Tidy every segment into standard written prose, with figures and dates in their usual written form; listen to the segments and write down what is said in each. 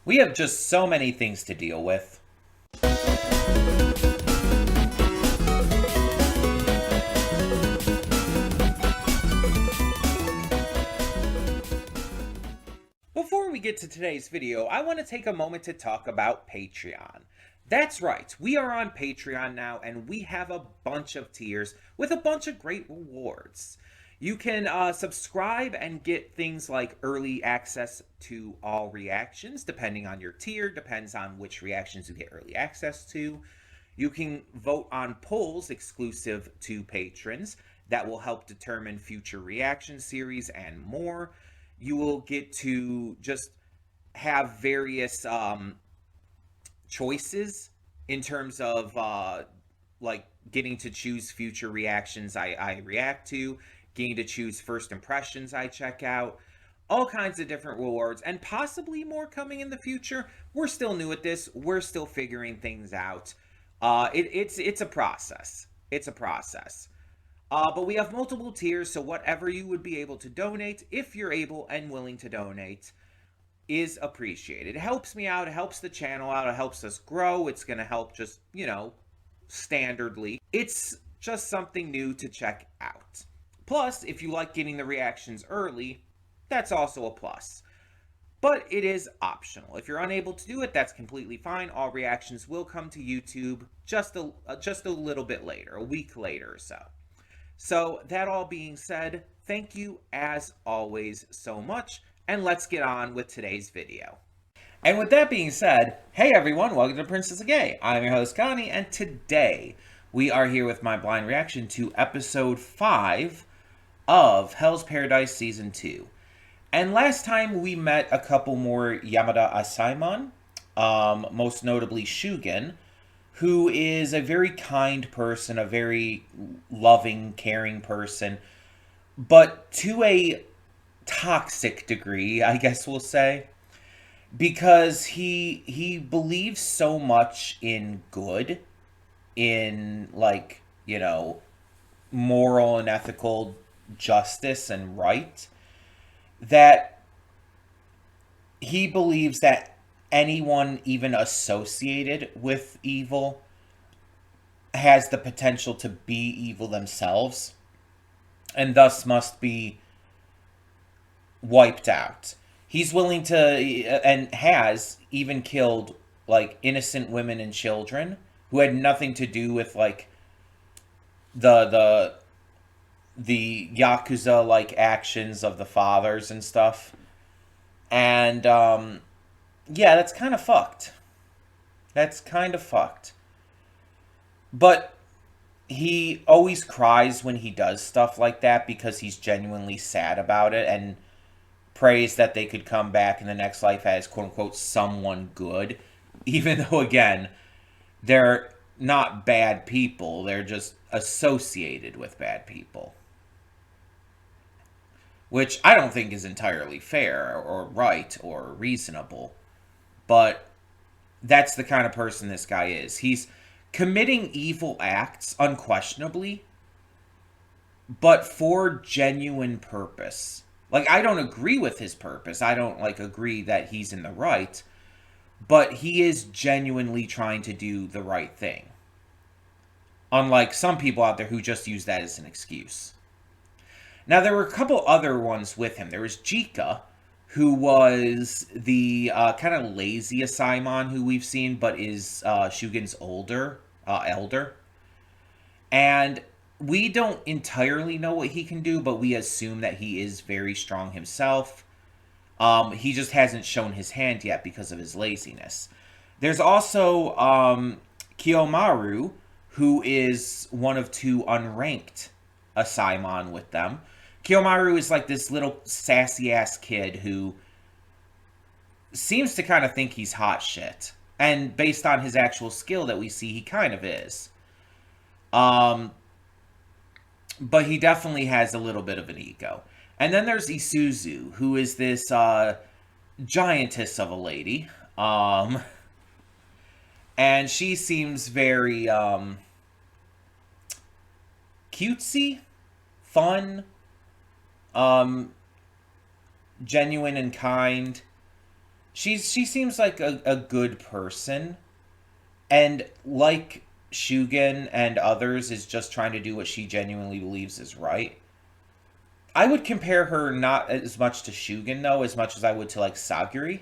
We have just so many things to deal with. Before we get to today's video, I want to take a moment to talk about Patreon. That's right, we are on Patreon now, and we have a bunch of tiers with a bunch of great rewards. You can subscribe and get things like early access to all reactions, depending on your tier, depends on which reactions you get early access to. You can vote on polls exclusive to patrons that will help determine future reaction series and more. You will get to just have various choices in terms of like getting to choose future reactions I react to, getting to choose first impressions I check out, all kinds of different rewards, and possibly more coming in the future. We're still new at this. We're still figuring things out. It's a process. It's a process. But we have multiple tiers, so whatever you would be able to donate, if you're able and willing to donate, is appreciated. It helps me out, it helps the channel out, it helps us grow. It's going to help just, standardly. It's just something new to check out. Plus, if you like getting the reactions early, that's also a plus. But it is optional. If you're unable to do it, that's completely fine. All reactions will come to YouTube just a little bit later, a week later or so. So, that all being said, thank you as always so much, and let's get on with today's video. And with that being said, hey everyone, welcome to Princess of Gay. I'm your host Connie, and today we are here with my blind reaction to episode 5 of Hell's Paradise Season 2. And last time we met a couple more Yamada Asaimon, most notably Shugen, who is a very kind person, a very loving, caring person, but to a toxic degree, I guess we'll say, because he believes so much in good, in moral and ethical justice and right, that he believes that anyone even associated with evil has the potential to be evil themselves, and thus must be wiped out. He's willing to, and has even killed innocent women and children who had nothing to do with the Yakuza actions of the fathers and stuff. And yeah, that's kind of fucked. That's kind of fucked. But he always cries when he does stuff like that because he's genuinely sad about it and prays that they could come back in the next life as quote-unquote someone good. Even though, again, they're not bad people. They're just associated with bad people. Which I don't think is entirely fair or right or reasonable. But that's the kind of person this guy is. He's committing evil acts, unquestionably, but for genuine purpose. I don't agree with his purpose. I don't, agree that he's in the right. But he is genuinely trying to do the right thing. Unlike some people out there who just use that as an excuse. Now, there were a couple other ones with him. There was Jika, who was the kind of lazy Asaimon who we've seen, but is Shugen's elder. And we don't entirely know what he can do, but we assume that he is very strong himself. He just hasn't shown his hand yet because of his laziness. There's also Kiyomaru, who is one of 2 unranked Asaimon with them. Kiyomaru is this little sassy-ass kid who seems to kind of think he's hot shit. And based on his actual skill that we see, he kind of is. But he definitely has a little bit of an ego. And then there's Isuzu, who is this giantess of a lady. And she seems very cutesy, fun, genuine and kind. she seems like a good person, and like Shugen and others is just trying to do what she genuinely believes is right. I would compare her not as much to Shugen though, as much as I would to like Sagiri.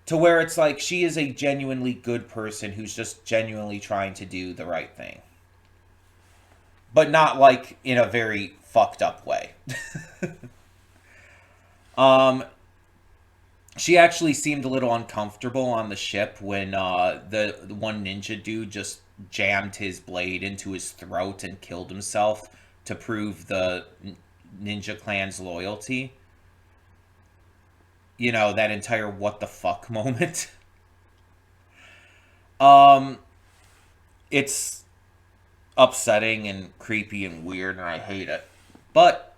To where it's like she is a genuinely good person who's just genuinely trying to do the right thing. But not like in a very fucked up way. um she actually seemed a little uncomfortable on the ship when the one ninja dude just jammed his blade into his throat and killed himself to prove the ninja clan's loyalty. You know, that entire what the fuck moment. um it's upsetting and creepy and weird, and I hate it. But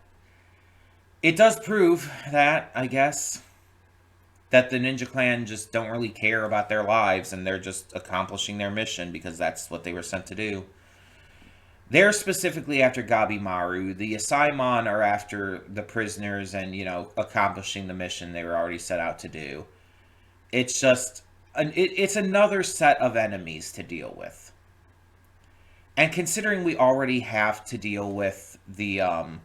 it does prove that, I guess, that the Ninja Clan just don't really care about their lives and they're just accomplishing their mission because that's what they were sent to do. They're specifically after Gabimaru. The Asaimon are after the prisoners and, you know, accomplishing the mission they were already set out to do. It's just, it's another set of enemies to deal with. And considering we already have to deal with oh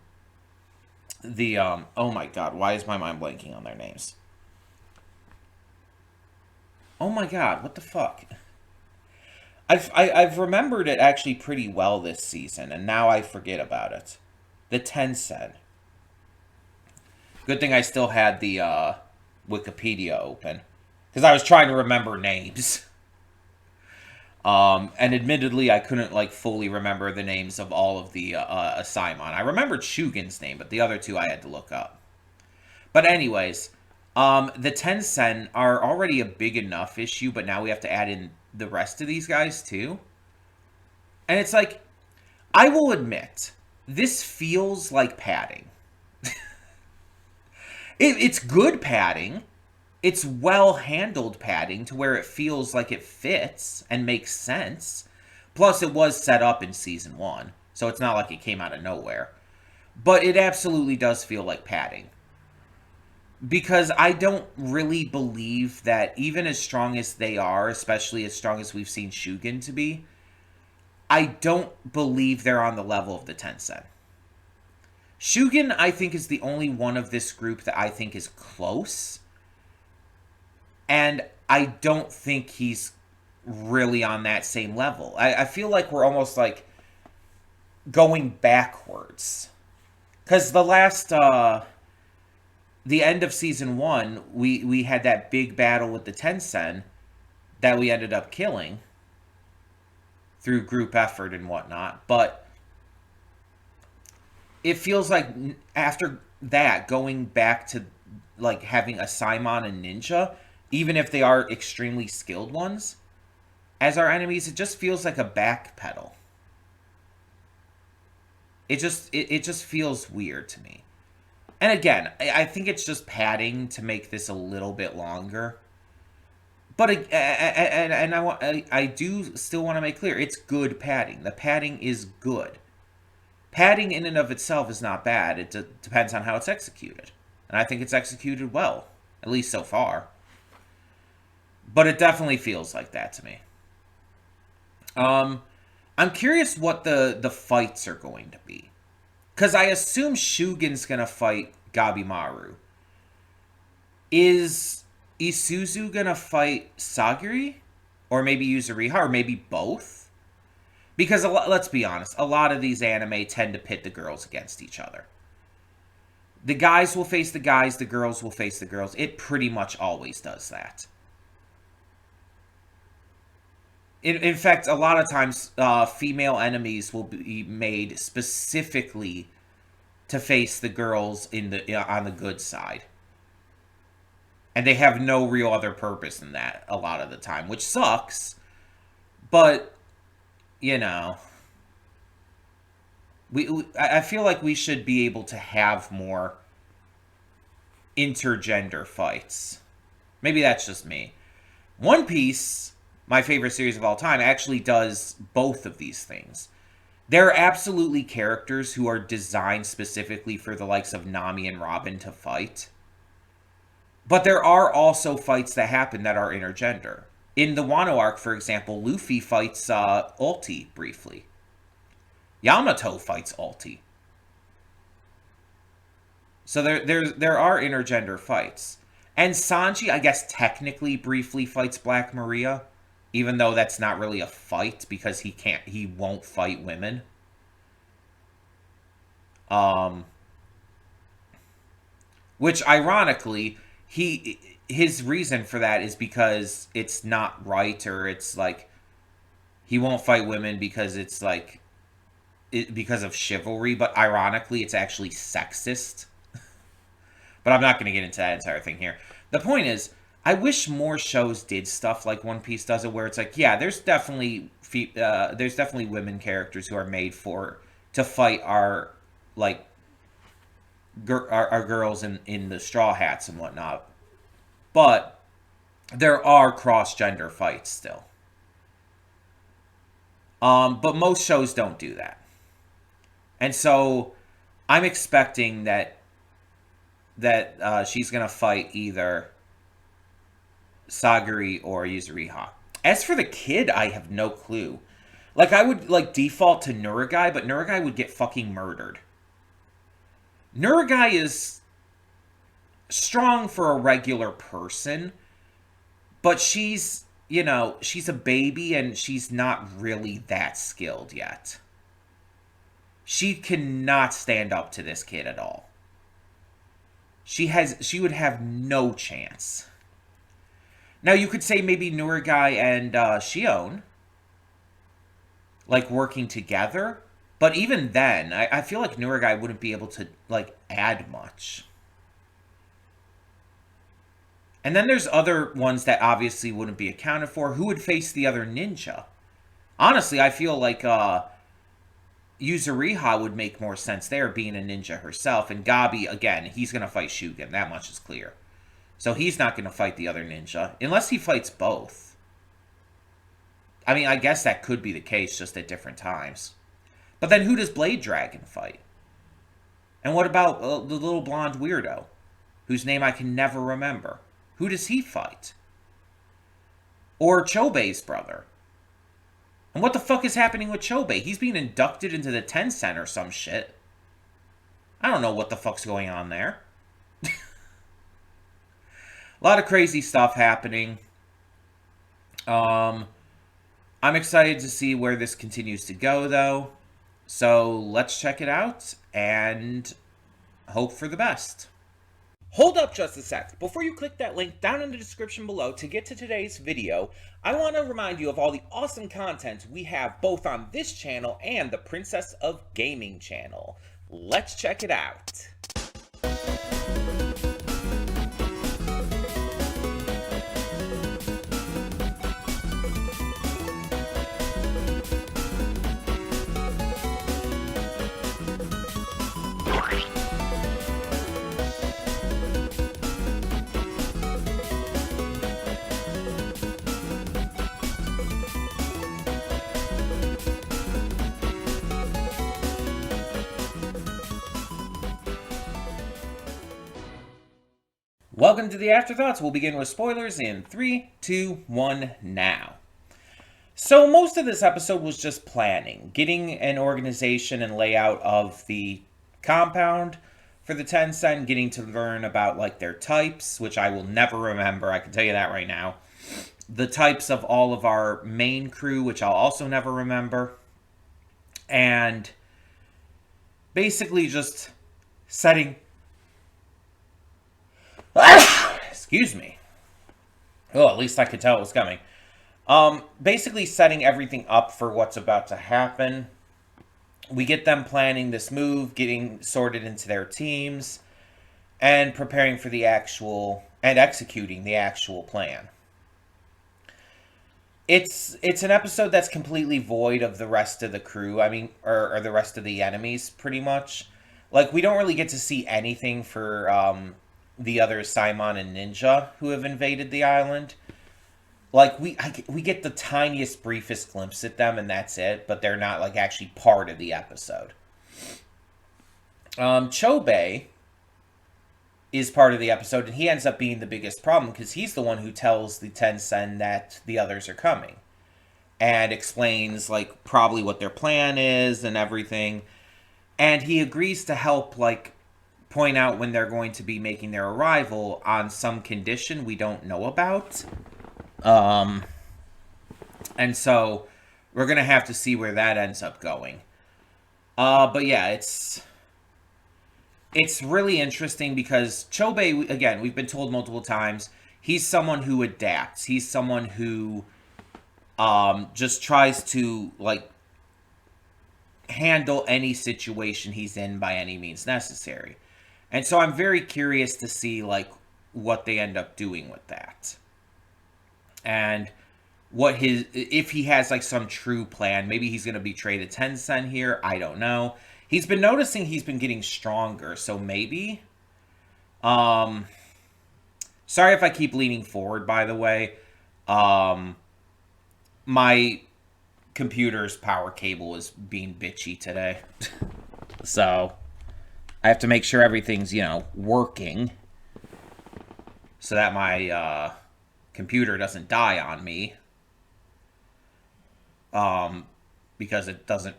my god, why is my mind blanking on their names? Oh my god, what the fuck? I've remembered it actually pretty well this season, and now I forget about it. The Tensen. Good thing I still had the Wikipedia open, because I was trying to remember names. And admittedly, I couldn't like fully remember the names of all of the Asaimon. I remembered Shugen's name, but the other two I had to look up. But anyways, the Tensen are already a big enough issue, but now we have to add in the rest of these guys too. And it's like, I will admit, this feels like padding. It's good padding. It's well-handled padding to where it feels like it fits and makes sense. Plus, it was set up in Season 1, so it's not like it came out of nowhere. But it absolutely does feel like padding. Because I don't really believe that even as strong as they are, especially as strong as we've seen Shugen to be, I don't believe they're on the level of the Tensen. Shugen, I think, is the only one of this group that I think is close. And I don't think he's really on that same level. I feel like we're almost like going backwards. Because the last, the end of Season 1, we had that big battle with the Tensen that we ended up killing through group effort and whatnot. But it feels like after that, going back to like having a Simon and Ninja, even if they are extremely skilled ones, as our enemies, it just feels like a backpedal. It just feels weird to me. And again, I think it's just padding to make this a little bit longer. But I do still want to make clear, it's good padding. The padding is good. Padding in and of itself is not bad. It depends on how it's executed. And I think it's executed well, at least so far. But it definitely feels like that to me. I'm curious what the fights are going to be. Because I assume Shugen's going to fight Gabimaru. Is Isuzu going to fight Sagiri? Or maybe Yuzuriha? Or maybe both? Because, let's be honest, a lot of these anime tend to pit the girls against each other. The guys will face the guys, the girls will face the girls. It pretty much always does that. In fact, a lot of times, female enemies will be made specifically to face the girls on the good side. And they have no real other purpose in that a lot of the time, which sucks. But, you know, I feel like we should be able to have more intergender fights. Maybe that's just me. One Piece, my favorite series of all time, actually does both of these things. There are absolutely characters who are designed specifically for the likes of Nami and Robin to fight. But there are also fights that happen that are intergender. In the Wano arc, for example, Luffy fights Ulti briefly. Yamato fights Ulti. So there are intergender fights. And Sanji, I guess, technically briefly fights Black Maria, even though that's not really a fight because he won't fight women. Which ironically, his reason for that is because it's not right, or it's like he won't fight women because it's like because of chivalry, but ironically it's actually sexist. But I'm not going to get into that entire thing here. The point is, I wish more shows did stuff like One Piece does it, where it's like, yeah, there's definitely women characters who are made to fight our like our girls in the straw hats and whatnot, but there are cross gender fights still. But most shows don't do that, and so I'm expecting that she's gonna fight either Sagiri or Yuzuriha. As for the kid, I have no clue. Like, I would like default to Nuragai, but Nuragai would get fucking murdered. Nuragai is strong for a regular person, but she's a baby and she's not really that skilled yet. She cannot stand up to this kid at all. She would have no chance. Now, you could say maybe Nuragai and Shion, like, working together. But even then, I feel like Nuragai wouldn't be able to, like, add much. And then there's other ones that obviously wouldn't be accounted for. Who would face the other ninja? Honestly, I feel like Yuzuriha would make more sense there, being a ninja herself. And Gabi, again, he's going to fight Shugen. That much is clear. So he's not going to fight the other ninja, unless he fights both. I mean, I guess that could be the case, just at different times. But then who does Blade Dragon fight? And what about the little blonde weirdo, whose name I can never remember? Who does he fight? Or Chobei's brother? And what the fuck is happening with Chobei? He's being inducted into the Tencent or some shit. I don't know what the fuck's going on there. A lot of crazy stuff happening. I'm excited to see where this continues to go, though. So let's check it out and hope for the best. Hold up just a sec. Before you click that link down in the description below to get to today's video, I want to remind you of all the awesome content we have both on this channel and the Princess of Gaming channel. Let's check it out. Welcome to the Afterthoughts. We'll begin with spoilers in 3, 2, 1, now. So most of this episode was just planning, getting an organization and layout of the compound for the Tencent, getting to learn about like their types, which I will never remember, I can tell you that right now. The types of all of our main crew, which I'll also never remember. And basically just setting... Excuse me. Oh, at least I could tell it was coming. Basically setting everything up for what's about to happen. We get them planning this move, getting sorted into their teams, and preparing for the actual, and executing the actual plan. It's an episode that's completely void of the rest of the crew, I mean, or the rest of the enemies, pretty much. Like, we don't really get to see anything for, the other Simon and Ninja who have invaded the island. Like, we get the tiniest, briefest glimpse at them, and that's it. But they're not, like, actually part of the episode. Chobei is part of the episode, and he ends up being the biggest problem because he's the one who tells the Tensen that the others are coming and explains like probably what their plan is and everything. And he agrees to help like point out when they're going to be making their arrival on some condition we don't know about. And so we're gonna have to see where that ends up going. But yeah, it's really interesting because Chobei, again, we've been told multiple times, he's someone who adapts. He's someone who just tries to like handle any situation he's in by any means necessary. And so I'm very curious to see like what they end up doing with that. And what his, if he has like some true plan. Maybe he's going to betray the Tensen here. I don't know. He's been noticing he's been getting stronger, so maybe. Sorry if I keep leaning forward, by the way. My computer's power cable is being bitchy today. So I have to make sure everything's, working so that my computer doesn't die on me. Because it doesn't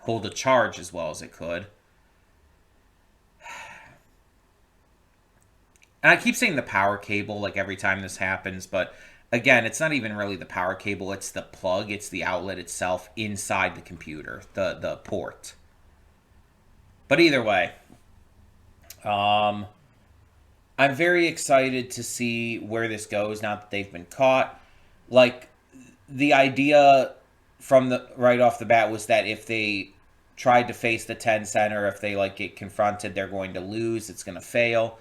hold a charge as well as it could. And I keep saying the power cable like every time this happens, but again, it's not even really the power cable, it's the plug, it's the outlet itself inside the computer, the port. But either way, I'm very excited to see where this goes now that they've been caught. Like, the idea from the right off the bat was that if they tried to face the Tensen or if they like get confronted, they're going to lose. It's going to fail.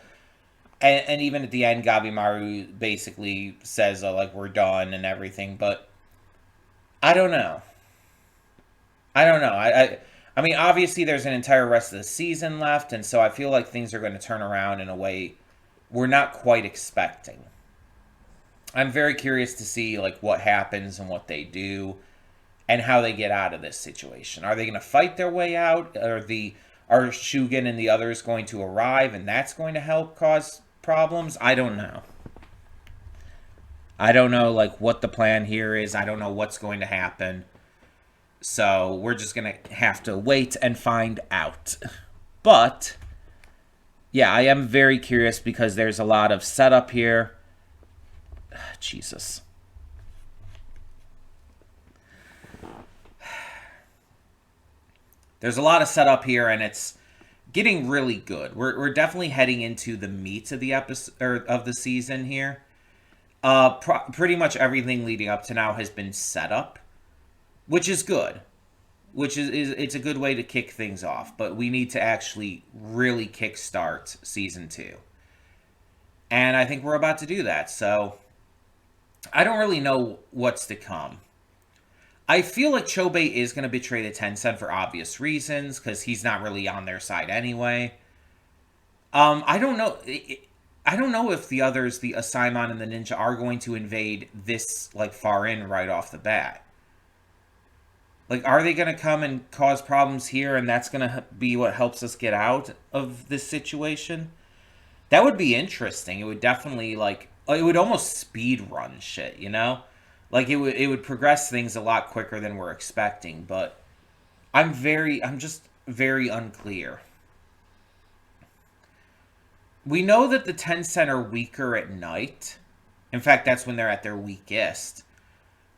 And even at the end, Gabimaru basically says, like, we're done and everything. But I don't know. I mean, obviously, there's an entire rest of the season left. And so I feel like things are going to turn around in a way we're not quite expecting. I'm very curious to see, like, what happens and what they do and how they get out of this situation. Are they going to fight their way out? Are Shugen and the others going to arrive and that's going to help cause problems? I don't know. I don't know, like, what the plan here is. I don't know what's going to happen. So we're just going to have to wait and find out. But, yeah, I am very curious because there's a lot of setup here. Jesus. There's a lot of setup here, and it's getting really good. We're definitely heading into the meat of the episode or of the season here. Pretty much everything leading up to now has been set up, which is good. Which is it's a good way to kick things off, but we need to actually really kickstart season 2. And I think we're about to do that. So I don't really know what's to come. I feel like Chobei is going to betray the Tensen for obvious reasons, because he's not really on their side anyway. I don't know. I don't know if the others, the Asaimon and the Ninja, are going to invade this like far in right off the bat. Like, are they going to come and cause problems here, and that's going to be what helps us get out of this situation? That would be interesting. It would definitely, like, it would almost speed run shit, you know? Like, it would progress things a lot quicker than we're expecting, but I'm just very unclear. We know that the Tensen are weaker at night. In fact, that's when they're at their weakest.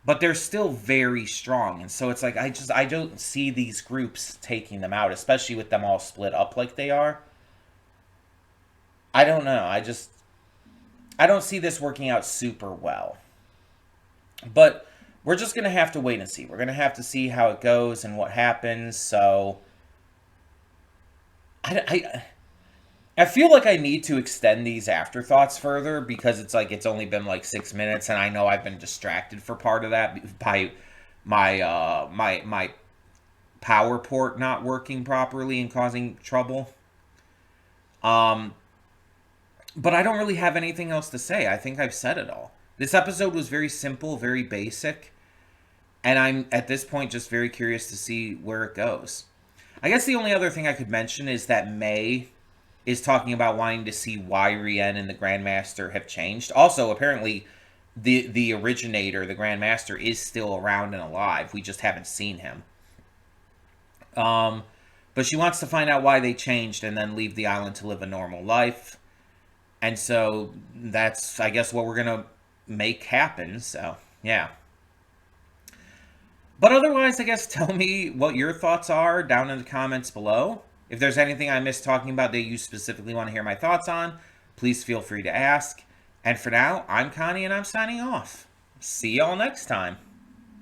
But they're still very strong, and so it's like, I don't see these groups taking them out, especially with them all split up like they are. I don't know, I don't see this working out super well. But we're just going to have to wait and see. We're going to have to see how it goes and what happens, so I feel like I need to extend these afterthoughts further, because it's like it's only been like 6 minutes, and I know I've been distracted for part of that by my my power port not working properly and causing trouble. But I don't really have anything else to say. I think I've said it all. This episode was very simple, very basic, and I'm at this point just very curious to see where it goes. I guess the only other thing I could mention is that May is talking about wanting to see why Rien and the Grandmaster have changed. Also, apparently, the originator, the Grandmaster, is still around and alive. We just haven't seen him. But she wants to find out why they changed and then leave the island to live a normal life. And so that's, I guess, what we're gonna make happen. So yeah. But otherwise, I guess, tell me what your thoughts are down in the comments below. If there's anything I missed talking about that you specifically want to hear my thoughts on, please feel free to ask. And for now, I'm Connie and I'm signing off. See y'all next time.